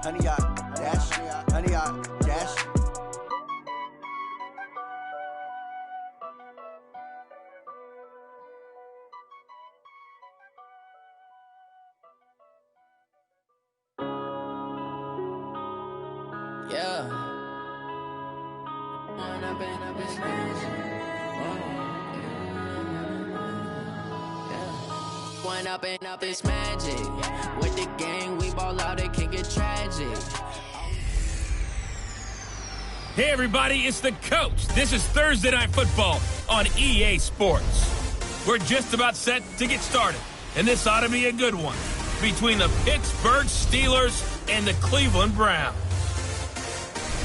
Honey Yacht Dash, Honey Yacht Dash. Yeah. One up and up, it's magic. With the gang, we ball out, it can get tragic. Hey everybody, it's the coach. This is Thursday Night Football on EA Sports. We're just about set to get started, and this ought to be a good one between the Pittsburgh Steelers and the Cleveland Browns.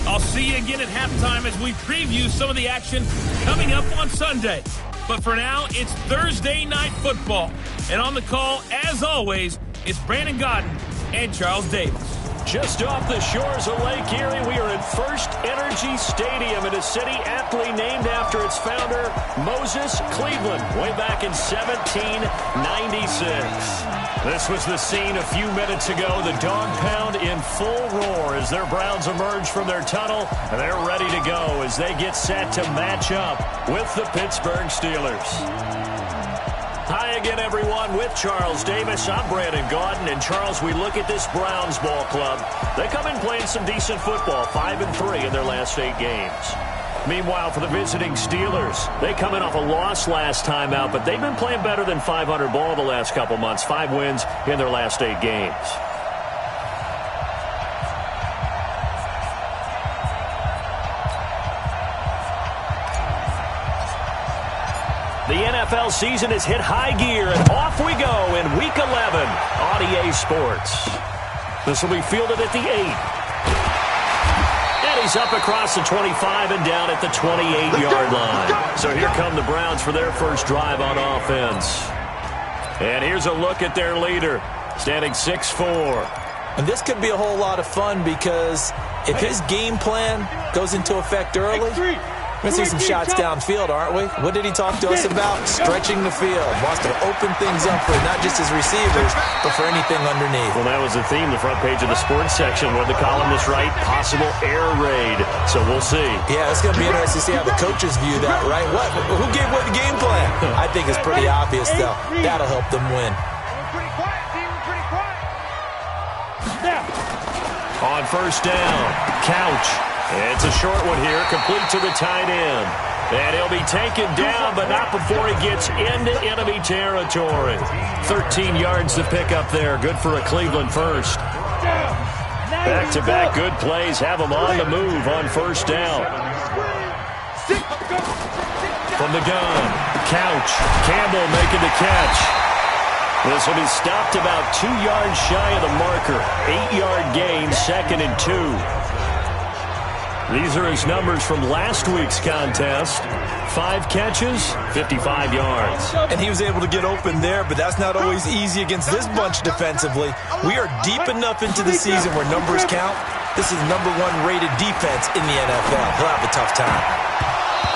I'll see you again at halftime as we preview some of the action coming up on Sunday. But for now, it's Thursday Night Football. And on the call, as always, it's Brandon Gaudin and Charles Davis. Just off the shores of Lake Erie, we are at First Energy Stadium in a city aptly named after its founder, Moses Cleveland, way back in 1796. This was the scene a few minutes ago. The dog pound in full roar as their Browns emerge from their tunnel. And they're ready to go as they get set to match up with the Pittsburgh Steelers. Hi again, everyone, with Charles Davis. I'm Brandon Gaudin. And, Charles, we look at this Browns ball club. They come in playing some decent football, 5-3 in their last 8 games. Meanwhile, for the visiting Steelers, they come in off a loss last time out, but they've been playing better than 500 ball the last couple months. 5 wins in their last 8 games. The NFL season has hit high gear, and off we go in Week 11 on EA Sports. This will be fielded at the 8. And he's up across the 25 and down at the 28-yard line. So here come the Browns for their first drive on offense. And here's a look at their leader, standing 6'4". And this could be a whole lot of fun because if his game plan goes into effect early, we're going to see some shots downfield, aren't we? What did he talk to us about? Stretching the field. Wants to open things up for not just his receivers, but for anything underneath. Well, that was the theme, the front page of the sports section. What the columnist write? Possible air raid. So we'll see. Yeah, it's going to be interesting to see how the coaches view that, right? Who gave away the game plan? I think it's pretty obvious, though. That'll help them win. On first down, Couch. It's a short one here, complete to the tight end. And he'll be taken down, but not before he gets into enemy territory. 13 yards to pick up there. Good for a Cleveland first. Back-to-back good plays have him on the move on first down. From the gun, Couch. Campbell making the catch. This will be stopped about 2 yards shy of the marker. 8-yard gain, 2nd and 2. These are his numbers from last week's contest. 5 catches, 55 yards. And he was able to get open there, but that's not always easy against this bunch defensively. We are deep enough into the season where numbers count. This is #1 rated defense in the NFL. He'll have a tough time.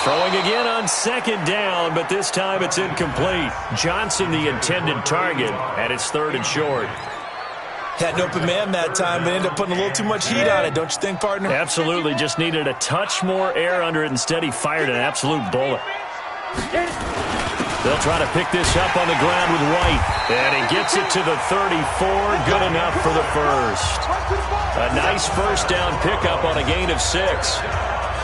Throwing again on 2nd down, but this time it's incomplete. Johnson, the intended target, and it's 3rd and short. Had an open man that time, but ended up putting a little too much heat on it, don't you think, partner? Absolutely. Just needed a touch more air under it. Instead, he fired an absolute bullet. They'll try to pick this up on the ground with White. And he gets it to the 34. Good enough for the first. A nice first down pickup on a gain of 6.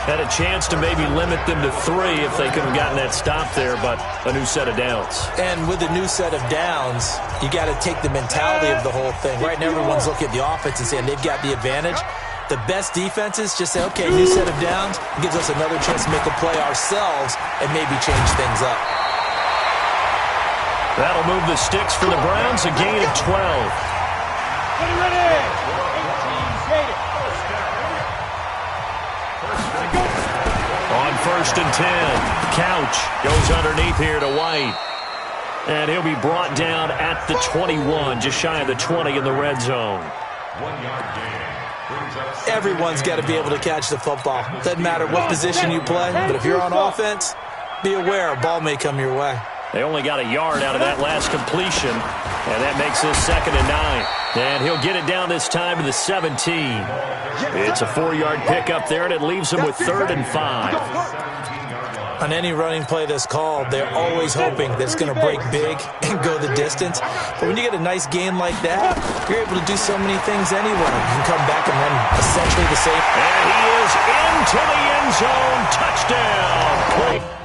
Had a chance to maybe limit them to 3 if they could have gotten that stop there, but a new set of downs. And with a new set of downs, you got to take the mentality of the whole thing. Right now, everyone's looking at the offense and saying they've got the advantage. The best defenses just say, okay, new set of downs. It gives us another chance to make a play ourselves and maybe change things up. That'll move the sticks for the Browns, a gain of 12. Ready. On 1st and 10, Couch goes underneath here to White. And he'll be brought down at the 21, just shy of the 20 in the red zone. Everyone's got to be able to catch the football. Doesn't matter what position you play, but if you're on offense, be aware a ball may come your way. They only got a yard out of that last completion, and that makes this 2nd and 9. And he'll get it down this time to the 17. It's a 4-yard pickup there, and it leaves him with 3rd and 5. On any running play that's called, they're always hoping that it's going to break big and go the distance. But when you get a nice gain like that, you're able to do so many things anyway. You can come back and run essentially the same. And he is into the end zone. Touchdown.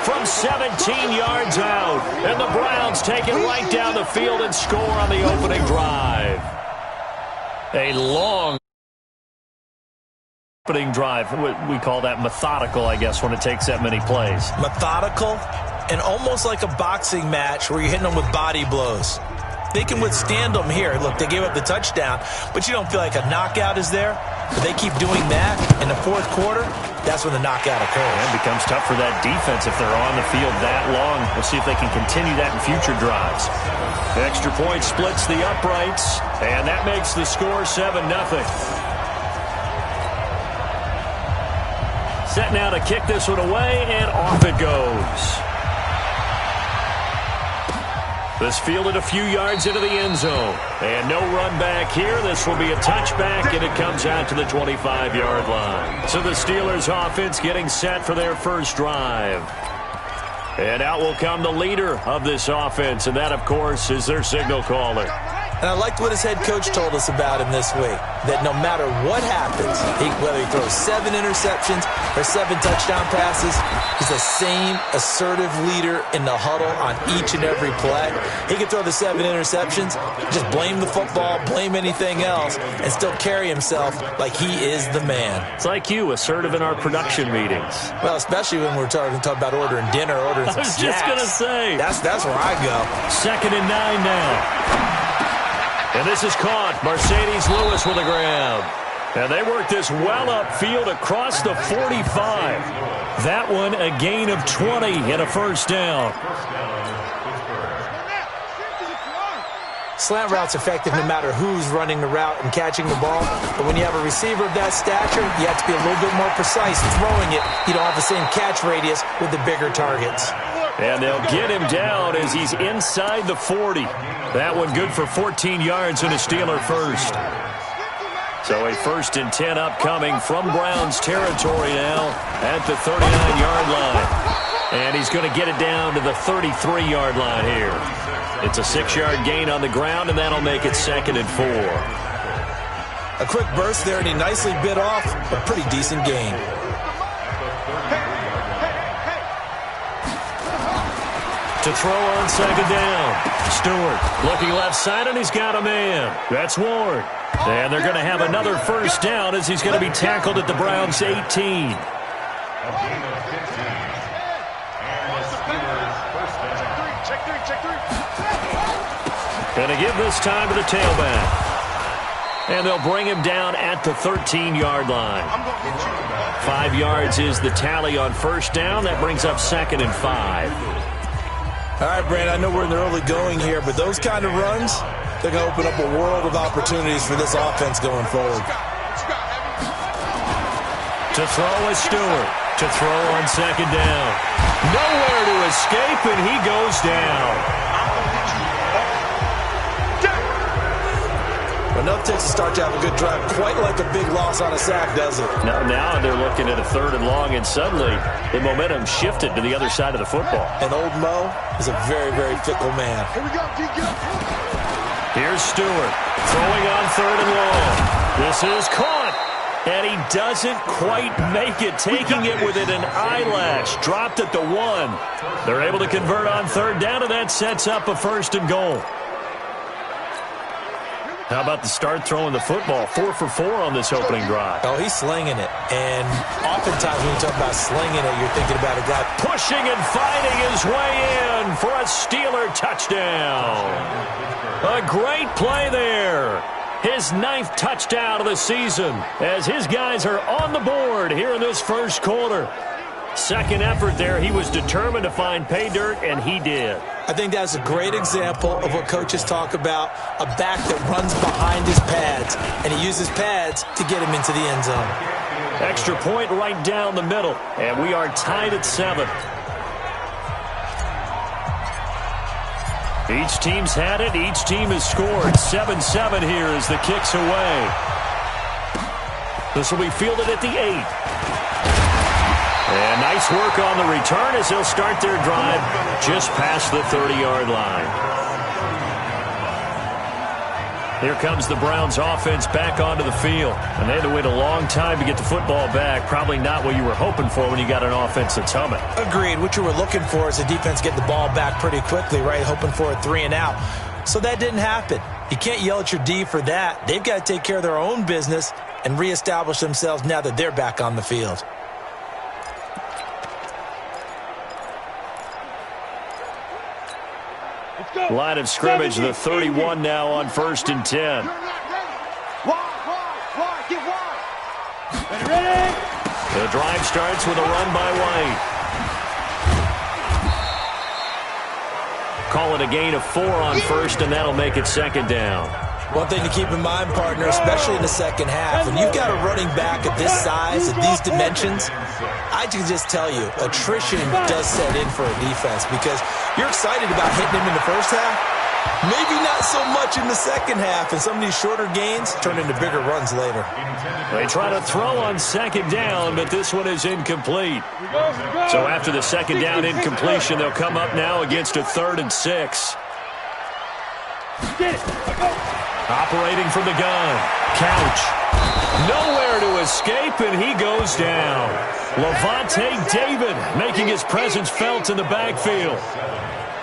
From 17 yards out, and the Browns take it right down the field and score on the opening drive. A long opening drive. We call that methodical, I guess, when it takes that many plays. Methodical and almost like a boxing match where you're hitting them with body blows. They can withstand them here. Look, they gave up the touchdown, but you don't feel like a knockout is there. But they keep doing that in the fourth quarter. That's when the knockout occurs. It becomes tough for that defense if they're on the field that long. We'll see if they can continue that in future drives. The extra point splits the uprights, and that makes the score 7-0. Set now to kick this one away, and off it goes. This fielded a few yards into the end zone. And no run back here. This will be a touchback, and it comes out to the 25-yard line. So the Steelers offense getting set for their first drive. And out will come the leader of this offense, and that, of course, is their signal caller. And I liked what his head coach told us about him this week, that no matter what happens, whether he throws 7 interceptions or 7 touchdown passes, he's the same assertive leader in the huddle on each and every play. He can throw the 7 interceptions, just blame the football, blame anything else, and still carry himself like he is the man. It's like you, assertive in our production meetings. Well, especially when we're talking about ordering dinner, ordering some snacks. I was just going to say. That's where I go. 2nd and 9 now. And this is caught. Mercedes Lewis with the ground. And they work this well upfield across the 45. That one a gain of 20 and a first down. Slant route's effective no matter who's running the route and catching the ball. But when you have a receiver of that stature, you have to be a little bit more precise throwing it. You don't have the same catch radius with the bigger targets. And they'll get him down as he's inside the 40. That one good for 14 yards and a Steeler first. So a 1st and 10 upcoming from Browns territory now at the 39-yard line. And he's going to get it down to the 33-yard line here. It's a 6-yard gain on the ground, and that'll make it 2nd and 4. A quick burst there, and he nicely bit off a pretty decent gain. To throw on 2nd down. Stewart looking left side, and he's got a man. That's Ward. And they're going to have another first down as he's going to be tackled at the Browns' 18. Going to give this time to the tailback. And they'll bring him down at the 13-yard line. 5 yards is the tally on first down. That brings up 2nd and 5. All right, Brand, I know we're in the early going here, but those kind of runs, they're going to open up a world of opportunities for this offense going forward. To throw is Stewart. To throw on 2nd down. Nowhere to escape, and he goes down. Enough takes to start to have a good drive. Quite like a big loss on a sack, does it? Now they're looking at a 3rd and long, and suddenly the momentum shifted to the other side of the football. And old Mo is a very, very fickle man. Here we go, Here's Stewart throwing on 3rd and long. This is caught, and he doesn't quite make it, taking it within an eyelash. Dropped at the 1. They're able to convert on 3rd down, and that sets up a 1st and goal. How about the start throwing the football? 4 for 4 on this opening drive. Oh, he's slinging it. And oftentimes when you talk about slinging it, you're thinking about a guy pushing and fighting his way in for a Steeler touchdown. A great play there. His 9th touchdown of the season as his guys are on the board here in this first quarter. Second effort there. He was determined to find pay dirt, and he did. I think that's a great example of what coaches talk about, a back that runs behind his pads, and he uses pads to get him into the end zone. Extra point right down the middle, and we are tied at 7. Each team's had it. Each team has scored. 7-7 here as the kick's away. This will be fielded at the 8. And nice work on the return as they'll start their drive just past the 30-yard line. Here comes the Browns offense back onto the field. And they had to wait a long time to get the football back. Probably not what you were hoping for when you got an offense that's humming. Agreed. What you were looking for is the defense get the ball back pretty quickly, right? Hoping for a 3 and out. So that didn't happen. You can't yell at your D for that. They've got to take care of their own business and reestablish themselves now that they're back on the field. Line of scrimmage, the 31 now on 1st and 10. The drive starts with a run by White. Call it a gain of 4 on 1st, and that'll make it 2nd down. One thing to keep in mind, partner, especially in the second half, when you've got a running back at this size, at these dimensions, I can just tell you, attrition does set in for a defense because you're excited about hitting him in the first half. Maybe not so much in the second half, and some of these shorter gains turn into bigger runs later. They try to throw on 2nd down, but this one is incomplete. So after the 2nd down incompletion, they'll come up now against a 3rd and 6. Operating from the gun. Couch. Nowhere to escape, and he goes down. Lavonte David making his presence felt in the backfield.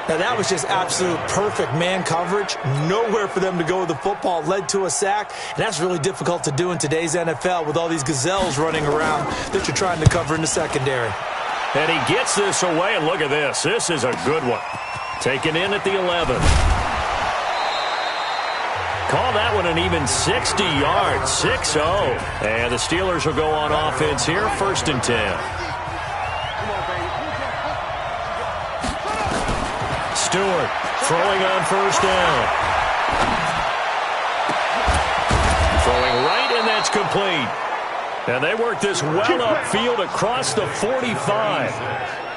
Now, that was just absolute perfect man coverage. Nowhere for them to go with the football. Led to a sack, and that's really difficult to do in today's NFL with all these gazelles running around that you're trying to cover in the secondary. And he gets this away, and look at this. This is a good one. Taken in at the 11. Call that one an even 60 yards, 6-0. And the Steelers will go on offense here, 1st and 10. Stewart throwing on 1st down. Throwing right, and that's complete. And they work this well upfield across the 45.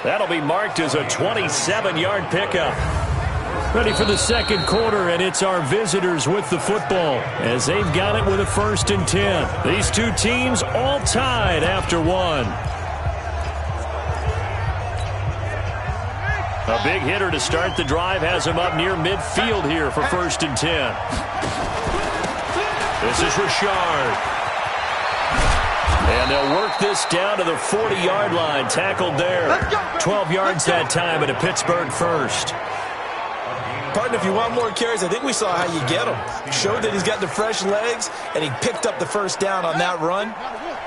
That'll be marked as a 27-yard pickup. Ready for the 2nd quarter, and it's our visitors with the football as they've got it with a 1st and 10. These two teams all tied after 1. A big hitter to start the drive has him up near midfield here for 1st and 10. This is Richard. And they'll work this down to the 40-yard line, tackled there. 12 yards that time, and a Pittsburgh 1st. Partner, if you want more carries, I think we saw how you get them. Showed that he's got the fresh legs, and he picked up the 1st down on that run.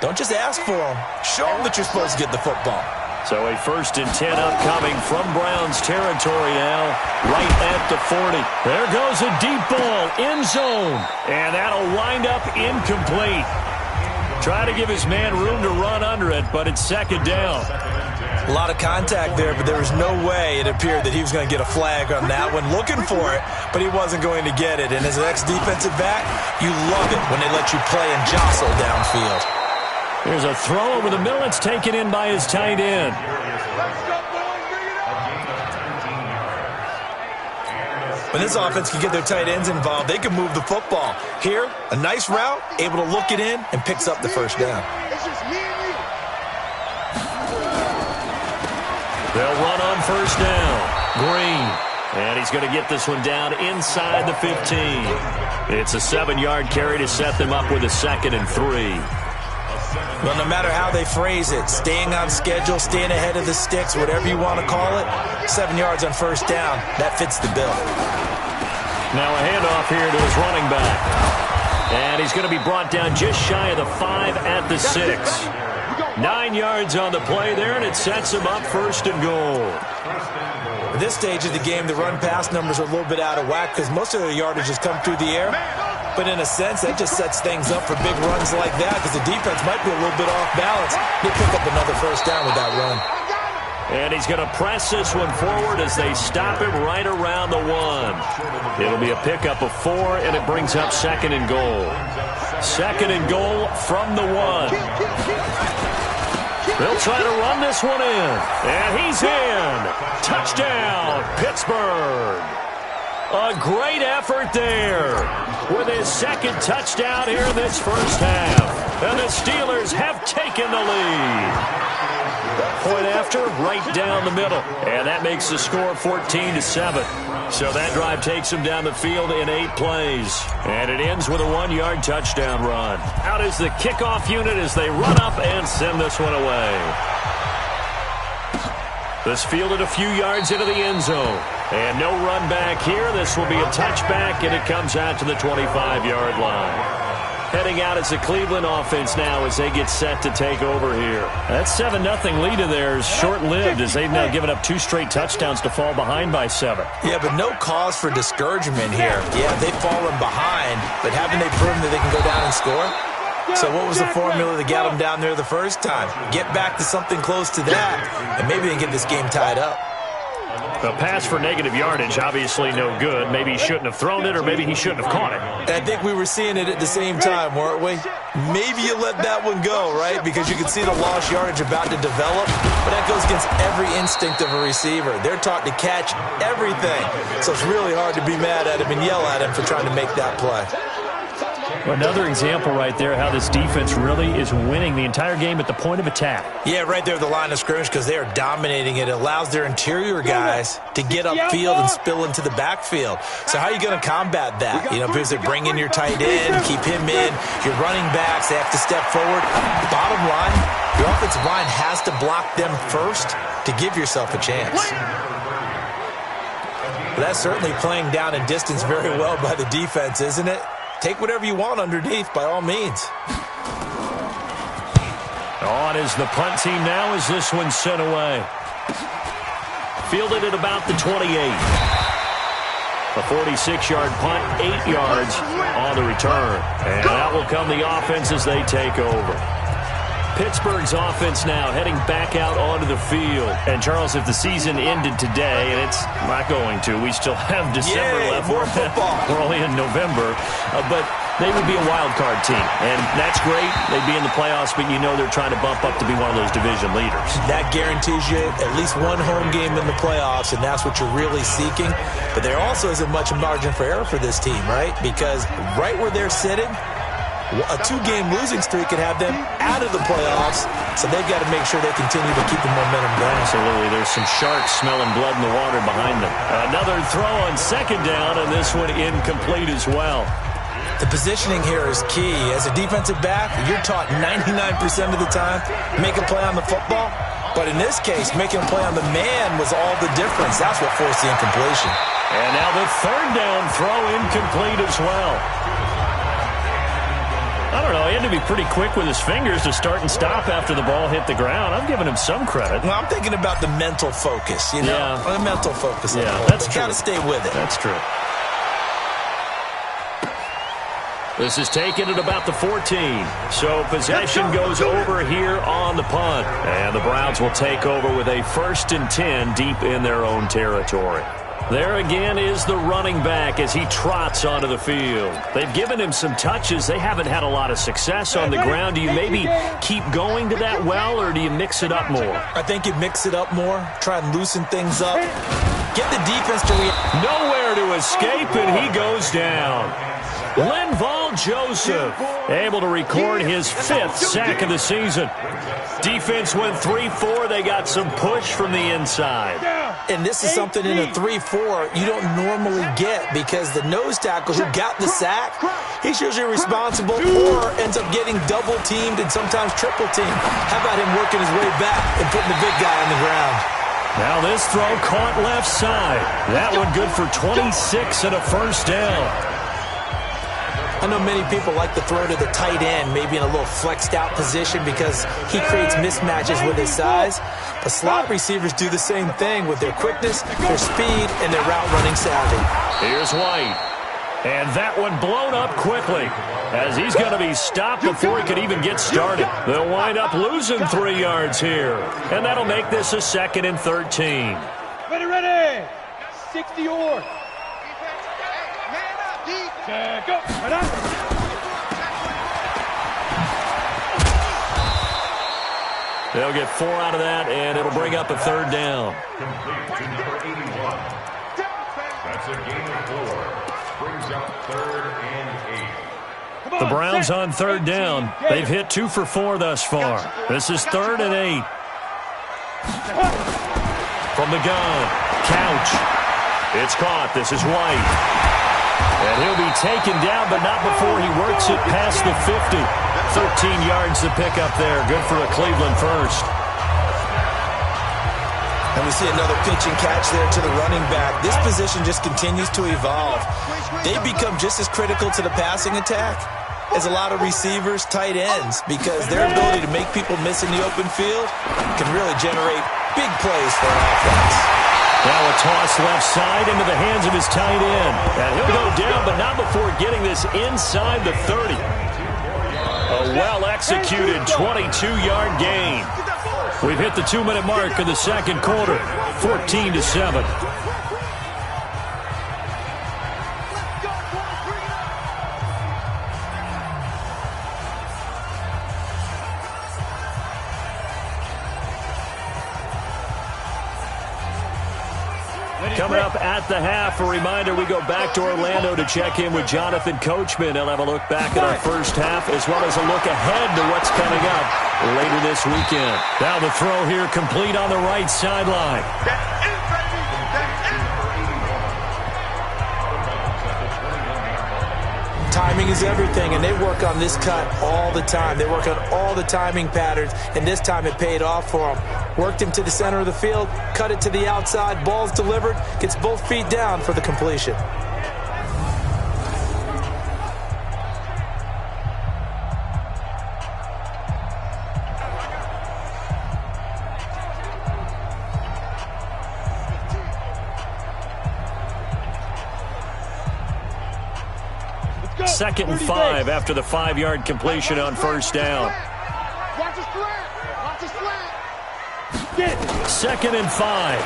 Don't just ask for them. Show them that you're supposed to get the football. So a 1st and 10 upcoming from Browns territory now, right at the 40. There goes a deep ball, end zone, and that'll wind up incomplete. Try to give his man room to run under it, but it's 2nd down. A lot of contact there, but there was no way it appeared that he was going to get a flag on that one. Looking for it, but he wasn't going to get it. And as an ex-defensive back, you love it when they let you play and jostle downfield. There's a throw over the middle. It's taken in by his tight end. When this offense can get their tight ends involved, they can move the football. Here, a nice route, able to look it in, and picks up the 1st down. They'll run on 1st down. Green. And he's going to get this one down inside the 15. It's a 7-yard carry to set them up with a 2nd and 3. Well, no matter how they phrase it, staying on schedule, staying ahead of the sticks, whatever you want to call it, 7 yards on 1st down, that fits the bill. Now a handoff here to his running back. And he's going to be brought down just shy of the 5 at the 6. 9 yards on the play there, and it sets him up 1st and goal. At this stage of the game, the run-pass numbers are a little bit out of whack because most of the yardage has come through the air. But in a sense, that just sets things up for big runs like that because the defense might be a little bit off balance. They pick up another 1st down with that run. And he's going to press this one forward as they stop him right around the 1. It'll be a pickup of 4, and it brings up 2nd and goal. 2nd and goal from the 1. They'll try to run this one in. And he's in. Touchdown, Pittsburgh. A great effort there with his 2nd touchdown here in this 1st half. And the Steelers have taken the lead. Point after, right down the middle. And that makes the score 14-7. So that drive takes them down the field in 8 plays. And it ends with a 1-yard touchdown run. Out is the kickoff unit as they run up and send this one away. This fielded a few yards into the end zone. And no run back here. This will be a touchback, and it comes out to the 25-yard line. Heading out is the Cleveland offense now as they get set to take over here. That 7-0 lead of theirs short-lived as they've now given up 2 straight touchdowns to fall behind by 7. Yeah, but no cause for discouragement here. Yeah, they've fallen behind, but haven't they proven that they can go down and score? So what was the formula that got them down there the first time? Get back to something close to that, and maybe they can get this game tied up. A pass for negative yardage, obviously no good. Maybe he shouldn't have thrown it, or maybe he shouldn't have caught it. I think we were seeing it at the same time, weren't we? Maybe you let that one go, right? Because you can see the lost yardage about to develop, but that goes against every instinct of a receiver. They're taught to catch everything, so it's really hard to be mad at him and yell at him for trying to make that play. Another example right there how this defense really is winning the entire game at the point of attack. Yeah, right there at the line of scrimmage because they are dominating it. It allows their interior guys to get upfield and spill into the backfield. So how are you going to combat that? You know, because they bring in your tight end, keep him in. Your running backs, they have to step forward. Bottom line, your offensive line has to block them first to give yourself a chance. But that's certainly playing down in distance very well by the defense, isn't it? Take whatever you want underneath, by all means. On is the punt team now as this one's sent away. Fielded at about the 28. A 46-yard punt, 8 yards on the return. And that will come the offense as they take over. Pittsburgh's offense now heading back out onto the field. And, Charles, if the season ended today, and it's not going to, we still have December left. More football. We're only in November. But they would be a wild card team. And that's great. They'd be in the playoffs, but you know they're trying to bump up to be one of those division leaders. That guarantees you at least one home game in the playoffs, and that's what you're really seeking. But there also isn't much margin for error for this team, right? Because right where they're sitting, a 2-game losing streak could have them out of the playoffs, so they've got to make sure they continue to keep the momentum going. Absolutely. There's some sharks smelling blood in the water behind them. Another throw on second down, and this one incomplete as well. The positioning here is key. As a defensive back, you're taught 99% of the time, make a play on the football. But in this case, making a play on the man was all the difference. That's what forced the incompletion. And now the third down throw incomplete as well. I don't know. He had to be pretty quick with his fingers to start and stop after the ball hit the ground. I'm giving him some credit. Well, I'm thinking about the mental focus, you know? Yeah. The mental focus. Yeah, that's true. Got to stay with it. That's true. This is taken at about the 14. So possession goes over here on the punt. And the Browns will take over with a 1st and 10 deep in their own territory. There again is the running back as he trots onto the field. They've given him some touches. They haven't had a lot of success on the ground. Do you maybe keep going to that well, or do you mix it up more? I think you mix it up more, try and loosen things up. Get the defense to react. Nowhere to escape, and he goes down. Linval Joseph able to record his 5th sack of the season. Defense went 3-4. They got some push from the inside. And this is something in a 3-4 you don't normally get because the nose tackle who got the sack, he's usually responsible or ends up getting double-teamed and sometimes triple-teamed. How about him working his way back and putting the big guy on the ground? Now this throw caught left side. That one good for 26 and a 1st down. I know many people like to throw to the tight end, maybe in a little flexed out position because he creates mismatches with his size. But slot receivers do the same thing with their quickness, their speed, and their route running savvy. Here's White. And that one blown up quickly as he's going to be stopped before he could even get started. They'll wind up losing 3 yards here. And that'll make this a 2nd and 13. Ready. 60-yard. Go. They'll get 4 out of that, and it'll bring up a 3rd down. That's a gain of 4. Brings up 3rd and 8. The Browns on 3rd down. They've hit 2 for 4 thus far. This is 3rd and 8. From the gun, Couch. It's caught. This is White. And he'll be taken down, but not before he works it past the 50. 13 yards to pick up there. Good for a Cleveland first. And we see another pitch and catch there to the running back. This position just continues to evolve. They become just as critical to the passing attack as a lot of receivers, tight ends, because their ability to make people miss in the open field can really generate big plays for an offense. Now a toss left side into the hands of his tight end. And he'll go down, but not before getting this inside the 30. A well-executed 22-yard gain. We've hit the 2-minute mark of the second quarter, 14-7. Coming up at the half, a reminder, we go back to Orlando to check in with Jonathan Coachman. He'll have a look back at our first half as well as a look ahead to what's coming up later this weekend. Now the throw here complete on the right sideline. Timing is everything, and they work on this cut all the time. They work on all the timing patterns, and this time it paid off for them. Worked him to the center of the field, cut it to the outside, ball's delivered, gets both feet down for the completion. Second and 5 after the 5-yard completion on first down. Watch his slant. Watch his slant. Second and 5.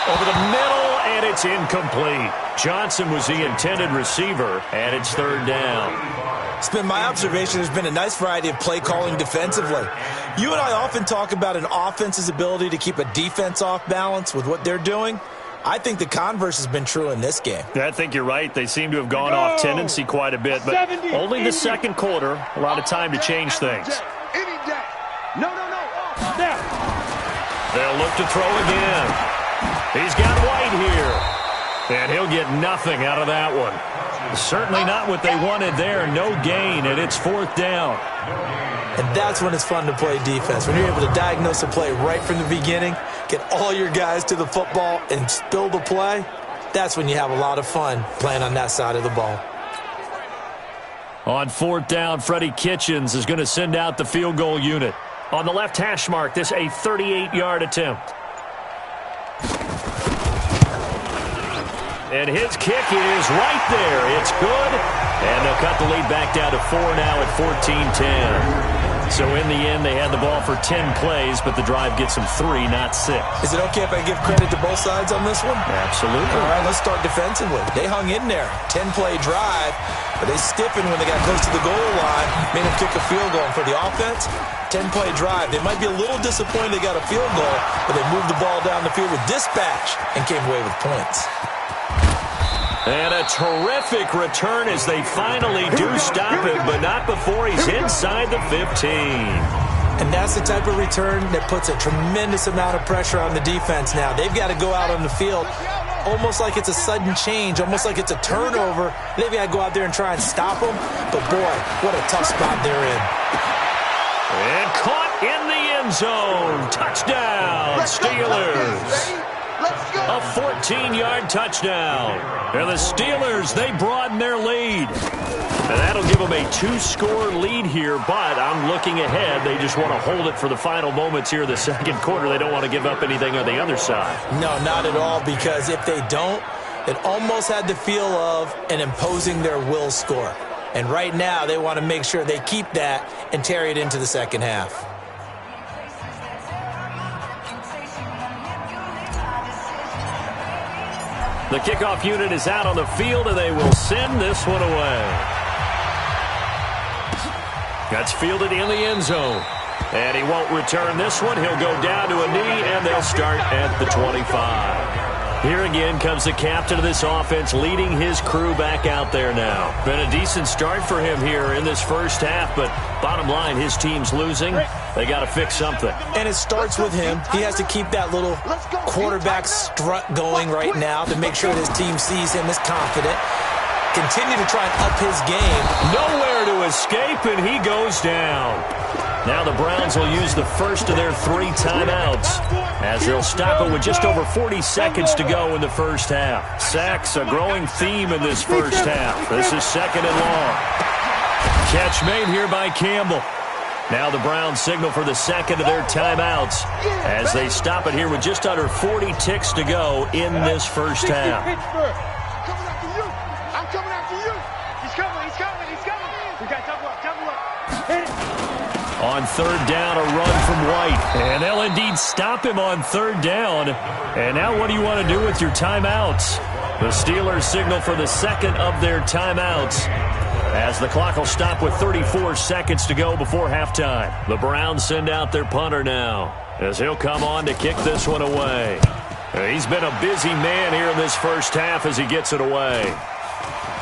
Over the middle, and it's incomplete. Johnson was the intended receiver, and it's third down. It's been my observation there's been a nice variety of play calling defensively. You and I often talk about an offense's ability to keep a defense off balance with what they're doing. I think the converse has been true in this game. I think you're right. They seem to have gone off tendency quite a bit, but only the second quarter. A lot of time to change things. No. They'll look to throw again. He's got White here. And he'll get nothing out of that one. Certainly not what they wanted there. No gain, and it's fourth down. And that's when it's fun to play defense. When you're able to diagnose a play right from the beginning, get all your guys to the football and spill the play, that's when you have a lot of fun playing on that side of the ball. On fourth down, Freddie Kitchens is going to send out the field goal unit. On the left hash mark, this a 38-yard attempt. And his kick is right there. It's good. And they'll cut the lead back down to 4 now at 14-10. So in the end, they had the ball for 10 plays, but the drive gets them 3, not 6. Is it okay if I give credit to both sides on this one? Absolutely. All right, let's start defensively. They hung in there. 10-play drive, but they stiffened when they got close to the goal line, made them kick a field goal. And for the offense, 10-play drive. They might be a little disappointed they got a field goal, but they moved the ball down the field with dispatch and came away with points. And a terrific return as they finally do stop him, but not before he's inside the 15. And that's the type of return that puts a tremendous amount of pressure on the defense now. They've got to go out on the field almost like it's a sudden change, almost like it's a turnover. They've got to go out there and try and stop them. But, boy, what a tough spot they're in. And caught in the end zone. Touchdown, Steelers. A 14-yard touchdown. And the Steelers, they broaden their lead. And that'll give them a 2-score lead here, but I'm looking ahead. They just want to hold it for the final moments here in the second quarter. They don't want to give up anything on the other side. No, not at all, because if they don't, it almost had the feel of an imposing their will score. And right now, they want to make sure they keep that and carry it into the second half. The kickoff unit is out on the field, and they will send this one away. That's fielded in the end zone. And he won't return this one. He'll go down to a knee, and they'll start at the 25. Here again comes the captain of this offense, leading his crew back out there now. Been a decent start for him here in this first half, but bottom line, his team's losing. They got to fix something. And it starts with him. He has to keep that little quarterback strut going right now to make sure his team sees him as confident. Continue to try and up his game. Nowhere to escape, and he goes down. Now the Browns will use the first of their 3 timeouts as they'll stop it with just over 40 seconds to go in the first half. Sacks, a growing theme in this first half. This is 2nd and long. Catch made here by Campbell. Now the Browns signal for the second of their timeouts as they stop it here with just under 40 ticks to go in this first half. I'm coming after you. He's coming. We got double up. Hit it. On 3rd down, a run from White. And they'll indeed stop him on 3rd down. And now what do you want to do with your timeouts? The Steelers signal for the second of their timeouts as the clock will stop with 34 seconds to go before halftime. The Browns send out their punter now as he'll come on to kick this one away. He's been a busy man here in this first half as he gets it away.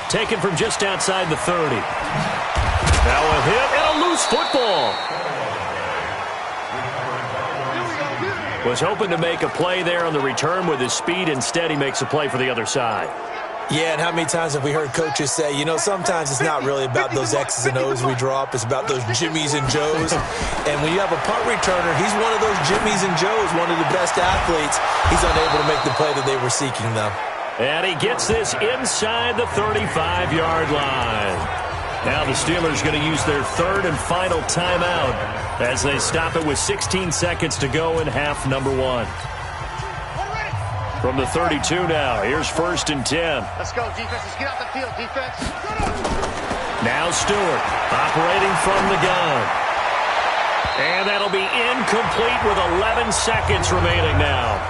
Taken from just outside the 30. Now a hit and a loose football. Was hoping to make a play there on the return with his speed. Instead, he makes a play for the other side. Yeah, and how many times have we heard coaches say, you know, sometimes it's not really about those X's and O's we drop. It's about those Jimmies and Joes. And when you have a punt returner, he's one of those Jimmies and Joes, one of the best athletes. He's unable to make the play that they were seeking, though. And he gets this inside the 35-yard line. Now the Steelers going to use their 3rd and final timeout as they stop it with 16 seconds to go in half number 1. From the 32 now, here's 1st and 10. Let's go, defense. Let's get out the field, defense. Now Stewart operating from the gun. And that'll be incomplete with 11 seconds remaining now.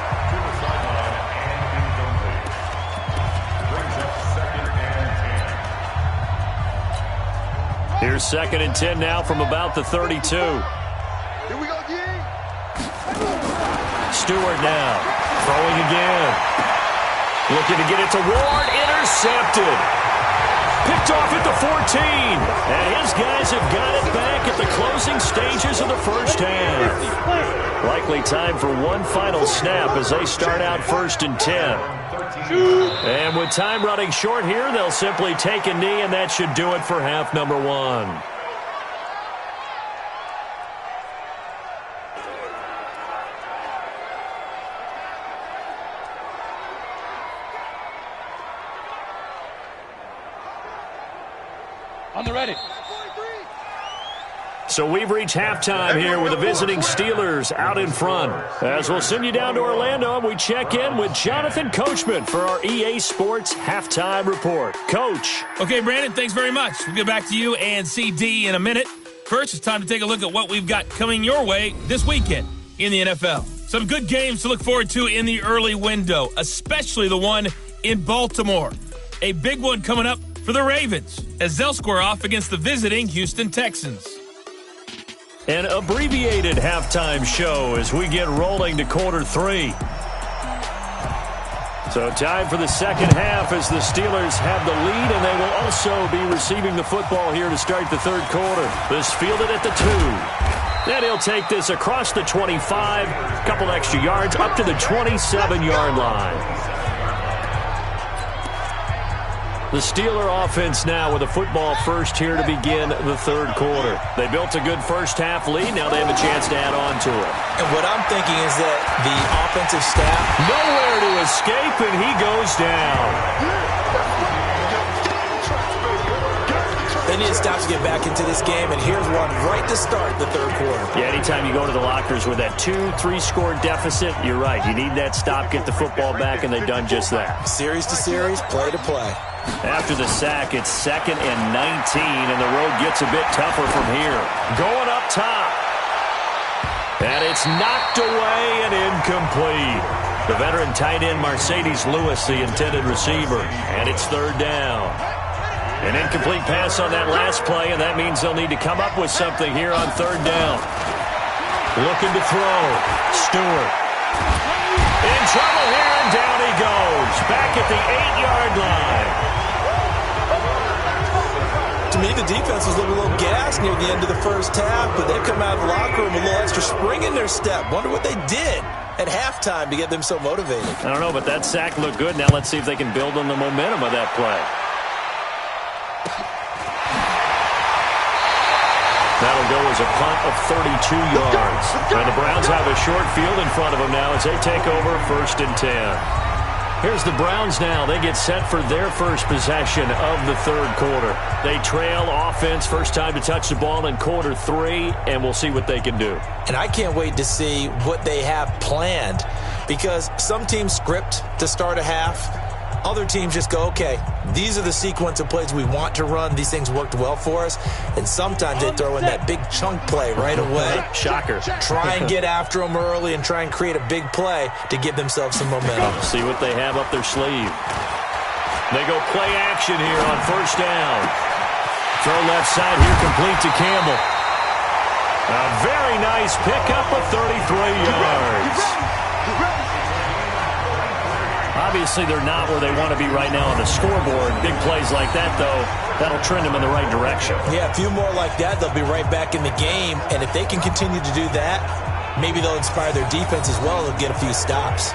Here's 2nd and 10 now from about the 32. Here we go, D. Stewart now throwing again. Looking to get it to Ward. Intercepted. Picked off at the 14. And his guys have got it back at the closing stages of the first half. Likely time for one final snap as they start out 1st and 10. And with time running short here, they'll simply take a knee, and that should do it for half number 1. On the ready. So we've reached halftime here with the visiting Steelers out in front. As we'll send you down to Orlando, and we check in with Jonathan Coachman for our EA Sports Halftime Report. Coach. Okay, Brandon, thanks very much. We'll get back to you and CD in a minute. First, it's time to take a look at what we've got coming your way this weekend in the NFL. Some good games to look forward to in the early window, especially the one in Baltimore. A big one coming up for the Ravens as they'll square off against the visiting Houston Texans. An abbreviated halftime show as we get rolling to quarter 3. So time for the second half as the Steelers have the lead, and they will also be receiving the football here to start the third quarter. This fielded at the 2. Then he'll take this across the 25, a couple extra yards up to the 27-yard line. The Steeler offense now with a football first here to begin the third quarter. They built a good first half lead. Now they have a chance to add on to it. And what I'm thinking is that the offensive staff... Nowhere to escape, and he goes down. They need to stop to get back into this game, and here's one right to start the third quarter. Yeah, anytime you go to the lockers with that 2-3-score deficit, you're right. You need that stop, get the football back, and they've done just that. Series to series, play to play. After the sack, it's 2nd and 19, and the road gets a bit tougher from here. Going up top. And it's knocked away and incomplete. The veteran tight end Mercedes Lewis, the intended receiver. And it's 3rd down. An incomplete pass on that last play, and that means they'll need to come up with something here on 3rd down. Looking to throw. Stewart. In trouble here, and down he goes. back at the 8-yard line. To me, the defense was a little gassed near the end of the first half, but they come out of the locker room with a little extra spring in their step. Wonder what they did at halftime to get them so motivated. I don't know, but that sack looked good. Now let's see if they can build on the momentum of that play. That'll go as a punt of 32 yards. And the Browns have a short field in front of them now as they take over 1st and 10. Here's the Browns now. They get set for their first possession of the third quarter. They trail offense, first time to touch the ball in quarter 3, and we'll see what they can do. And I can't wait to see what they have planned, because some teams script to start a half. Other teams just go, okay, these are the sequence of plays we want to run. These things worked well for us. And sometimes they throw in that big chunk play right away. Shocker. Try and get after them early and try and create a big play to give themselves some momentum. See what they have up their sleeve. They go play action here on 1st down. Throw left side here, complete to Campbell. A very nice pickup of 33 yards. Obviously, they're not where they want to be right now on the scoreboard. Big plays like that, though, that'll trend them in the right direction. Yeah, a few more like that, they'll be right back in the game. And if they can continue to do that, maybe they'll inspire their defense as well. They'll get a few stops.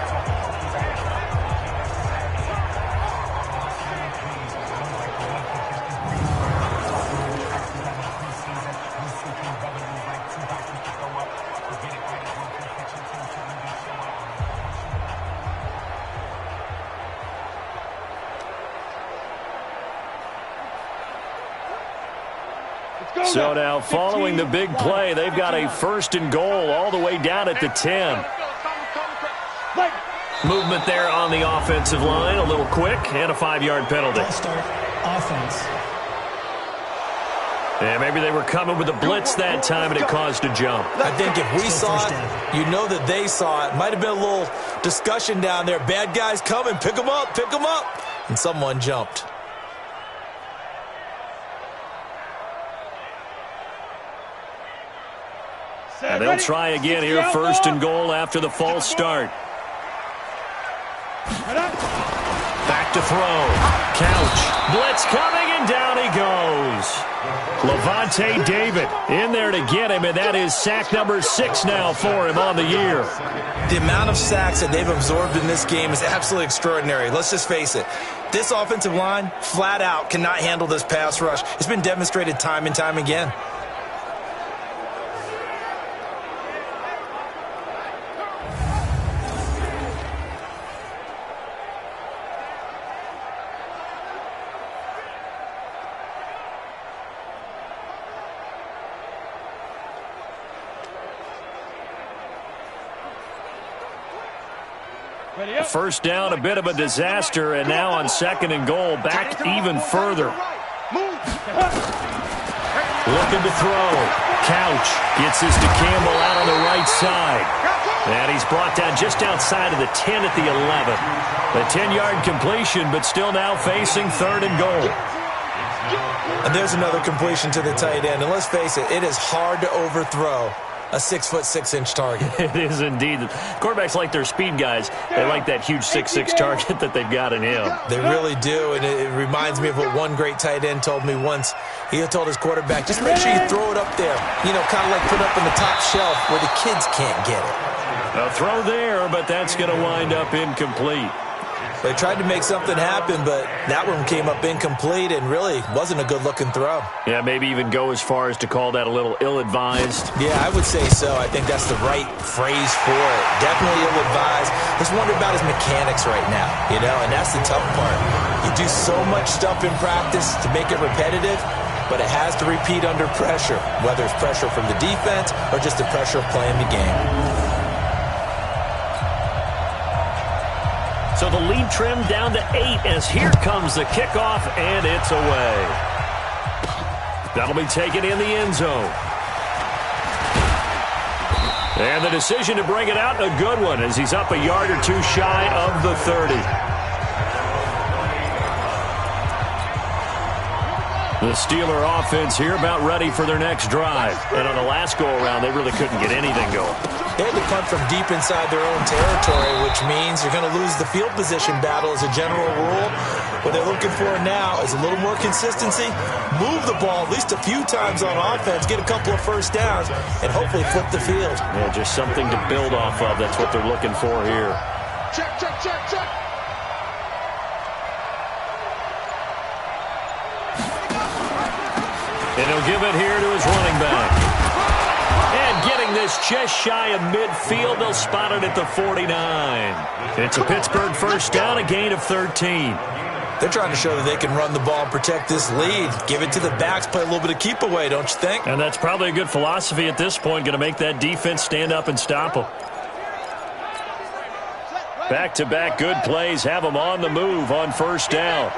So now, following the big play, they've got a 1st and goal all the way down at the 10. Movement there on the offensive line, a little quick, and a 5-yard penalty. Start offense. And maybe they were coming with a blitz that time, and it caused a jump. I think if we saw it, you know that they saw it. Might have been a little discussion down there. Bad guys coming, pick them up, pick them up. And someone jumped. And they'll try again here, 1st and goal after the false start. Back to throw. Couch. Blitz coming, and down he goes. Lavonte David in there to get him, and that is sack number 6 now for him on the year. The amount of sacks that they've absorbed in this game is absolutely extraordinary. Let's just face it. This offensive line, flat out, cannot handle this pass rush. It's been demonstrated time and time again. First down, a bit of a disaster, and now on 2nd and goal, back even further. Looking to throw. Couch gets this to Campbell out on the right side. And he's brought down just outside of the 10 at the 11. A 10-yard completion, but still now facing 3rd and goal. And there's another completion to the tight end. And let's face it, it is hard to overthrow a 6'6" target. It is indeed. Quarterbacks like their speed guys. They like that huge 6'6" target that they've got in him. They really do, and it reminds me of what one great tight end told me once. He told his quarterback, just make sure you throw it up there. You know, kind of like put it up on the top shelf where the kids can't get it. A throw there, but that's going to wind up incomplete. They tried to make something happen, but that one came up incomplete and really wasn't a good-looking throw. Yeah, maybe even go as far as to call that a little ill-advised. Yeah, I would say so. I think that's the right phrase for it. Definitely ill-advised. Let's wonder about his mechanics right now, you know, and that's the tough part. You do so much stuff in practice to make it repetitive, but it has to repeat under pressure, whether it's pressure from the defense or just the pressure of playing the game. So the lead trimmed down to 8 as here comes the kickoff, and it's away. That'll be taken in the end zone. And the decision to bring it out, a good one, as he's up a yard or two shy of the 30. The Steeler offense here about ready for their next drive. And on the last go-around, they really couldn't get anything going. They had to punt from deep inside their own territory, which means you're going to lose the field position battle as a general rule. What they're looking for now is a little more consistency, move the ball at least a few times on offense, get a couple of first downs, and hopefully flip the field. Yeah, just something to build off of. That's what they're looking for here. Check, check, check, check. And he'll give it here to his running back. And getting this just shy of midfield, they'll spot it at the 49. It's a Pittsburgh first down, a gain of 13. They're trying to show that they can run the ball and protect this lead. Give it to the backs, play a little bit of keep away, don't you think? And that's probably a good philosophy at this point, going to make that defense stand up and stop them. Back-to-back good plays have them on the move on first down.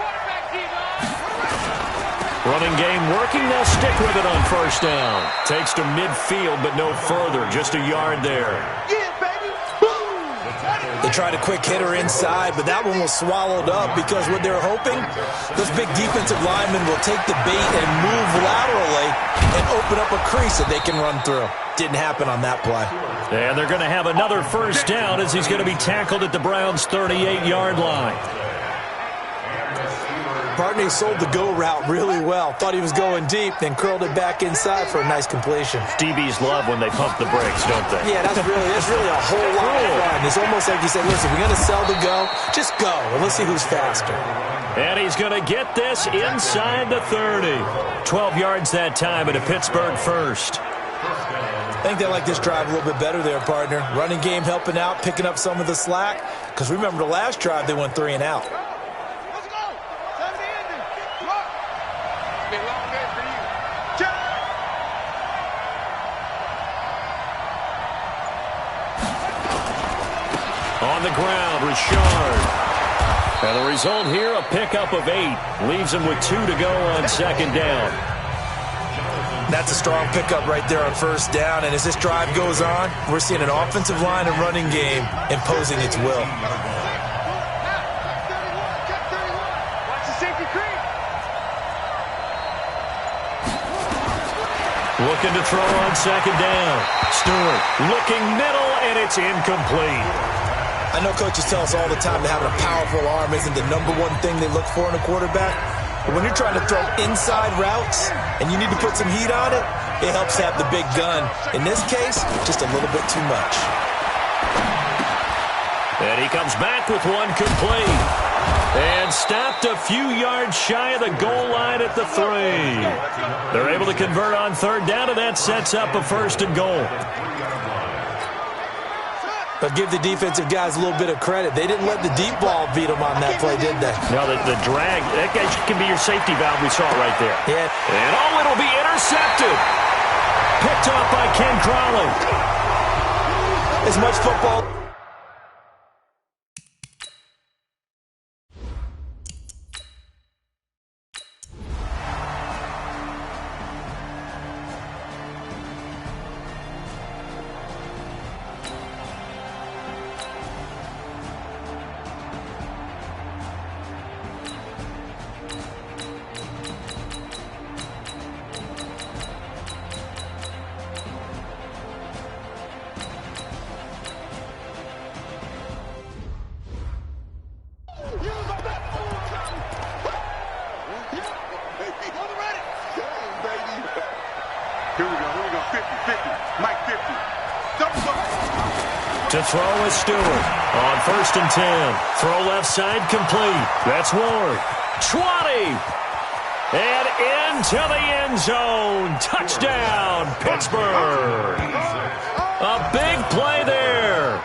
Running game working, they'll stick with it on first down. Takes to midfield, but no further, just a yard there. They tried a quick hitter inside, but that one was swallowed up because what they're hoping, those big defensive linemen will take the bait and move laterally and open up a crease that they can run through. Didn't happen on that play. And they're going to have another first down as he's going to be tackled at the Browns' 38-yard line. Partney sold the go route really well. Thought he was going deep, then curled it back inside for a nice completion. DBs love when they pump the brakes, don't they? Yeah, that's really a whole lot of fun. It's almost like you said, listen, we're going to sell the go. Just go, and let's see who's faster. And he's going to get this inside the 30. 12 yards that time at a Pittsburgh first. I think they like this drive a little bit better there, partner. Running game helping out, picking up some of the slack. Because remember the last drive, they went 3 and out. On the ground, Richard. And the result here, a pickup of 8. Leaves him with 2 to go on second down. That's a strong pickup right there on first down. And as this drive goes on, we're seeing an offensive line and running game imposing its will. Looking to throw on second down. Stewart looking middle, and it's incomplete. I know coaches tell us all the time that having a powerful arm isn't the number one thing they look for in a quarterback. But when you're trying to throw inside routes and you need to put some heat on it, it helps to have the big gun. In this case, just a little bit too much. And he comes back with one complete. And stopped a few yards shy of the goal line at the 3. They're able to convert on third down, and that sets up a first and goal. But give the defensive guys a little bit of credit. They didn't let the deep ball beat them on that play, did they? No, the drag, that guy can be your safety valve. We saw it right there. Yeah. And it'll be intercepted. Picked off by Ken Crawley. As much football. To throw is Stewart on first and 10. Throw left side complete. That's Ward. 20. And into the end zone. Touchdown, Pittsburgh. A big play there.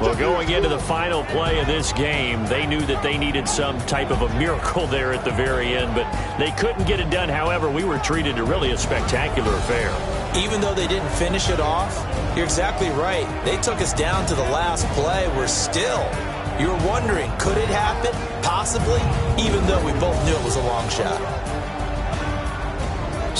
Well, going into the final play of this game, they knew that they needed some type of a miracle there at the very end, but they couldn't get it done. However, we were treated to really a spectacular affair. Even though they didn't finish it off, you're exactly right. They took us down to the last play. You're wondering, could it happen? Possibly, even though we both knew it was a long shot.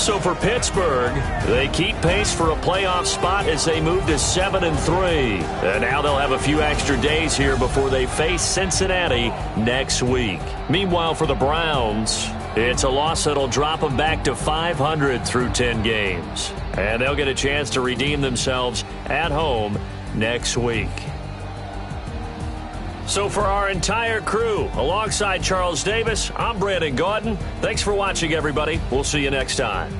So for Pittsburgh, they keep pace for a playoff spot as they move to 7-3. And now they'll have a few extra days here before they face Cincinnati next week. Meanwhile, for the Browns, it's a loss that'll drop them back to 500 through 10 games. And they'll get a chance to redeem themselves at home next week. So for our entire crew, alongside Charles Davis, I'm Brandon Gaudin. Thanks for watching, everybody. We'll see you next time.